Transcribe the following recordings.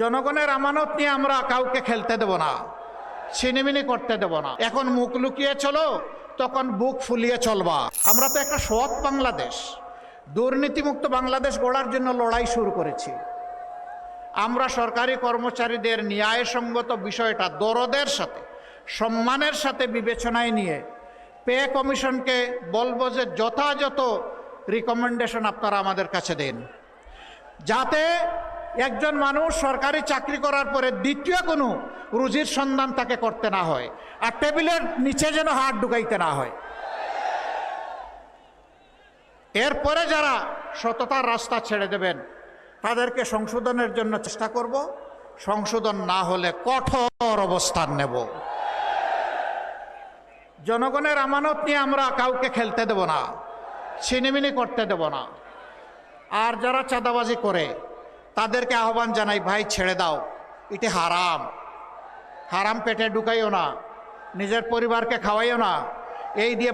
জনগণের আমানত নিয়ে আমরা কাউকে খেলতে দেব না, ছিনিমিনি করতে দেব না। এখন মুখ লুকিয়ে চলো, তখন বুক ফুলিয়ে চলবা। আমরা তো একটা সৎ বাংলাদেশ, দুর্নীতিমুক্ত বাংলাদেশ গড়ার জন্য লড়াই শুরু করেছি। আমরা সরকারি কর্মচারীদের ন্যায়সঙ্গত বিষয়টা দরদের সাথে, সম্মানের সাথে বিবেচনায় নিয়ে পে কমিশনকে বলবো যে যথাযথ রিকমেন্ডেশন আপনারা আমাদের কাছে দেন, যাতে একজন মানুষ সরকারি চাকরি করার পরে দ্বিতীয় কোনো রুজির সন্ধান তাকে করতে না হয়, আর টেবিলের নিচে যেন হাত ঢুকাইতে না হয়। এরপরে যারা সততার রাস্তা ছেড়ে দেবেন তাদেরকে সংশোধনের জন্য চেষ্টা করব, সংশোধন না হলে কঠোর অবস্থান নেব। জনগণের আমানত নিয়ে আমরা কাউকে খেলতে দেব না, ছিনিমিনি করতে দেব না। আর যারা চাঁদাবাজি করে তাদেরকে আহ্বান জানাই, ভাই ছেড়ে দাও, এটি হারাম। হারাম পেটে ঢুকাইও না, নিজের পরিবারকে খাওয়াইও না, এই দিয়ে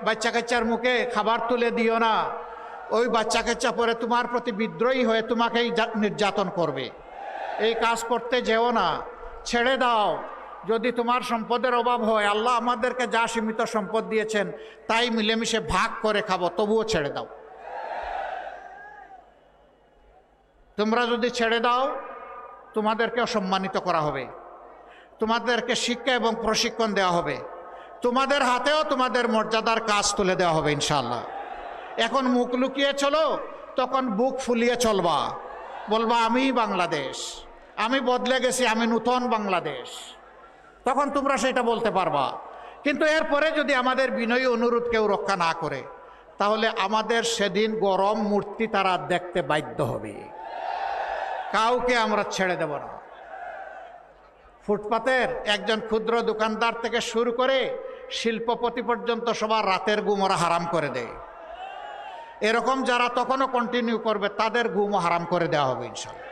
বাচ্চা কাচ্চার মুখে খাবার তুলে দিও না। ওই বাচ্চা কাচ্চা পরে তোমার প্রতি বিদ্রোহী হয়ে তোমাকেই নির্যাতন করবে। এই কাজ করতে যেও না, ছেড়ে দাও। যদি তোমার সম্পদের অভাব হয়, আল্লাহ আমাদেরকে যা সীমিত সম্পদ দিয়েছেন তাই মিলেমিশে ভাগ করে খাবো, তবুও ছেড়ে দাও। তোমরা যদি ছেড়ে দাও, তোমাদেরকে সম্মানিত করা হবে, তোমাদেরকে শিক্ষা এবং প্রশিক্ষণ দেওয়া হবে, তোমাদের হাতেও তোমাদের মর্যাদার কাজ তুলে দেওয়া হবে ইনশাআল্লাহ। এখন মুখ লুকিয়ে চলো, তখন বুক ফুলিয়ে চলবা, বলবা আমি বাংলাদেশ, আমি বদলে গেছি, আমি নূতন বাংলাদেশ। তখন তোমরা সেটা বলতে পারবা। কিন্তু এরপরে যদি আমাদের বিনয়ী অনুরোধ কেউ রক্ষা না করে, তাহলে আমাদের সেদিন গরম মূর্তি তারা দেখতে বাধ্য হবে। কাউকে আমরা ছেড়ে দেব না। ফুটপাতের একজন ক্ষুদ্র দোকানদার থেকে শুরু করে শিল্পপতি পর্যন্ত সবার রাতের ঘুম ওরা হারাম করে দেয়। এরকম যারা তখনও কন্টিনিউ করবে তাদের ঘুমও হারাম করে দেওয়া হবে ইনশাআল্লাহ।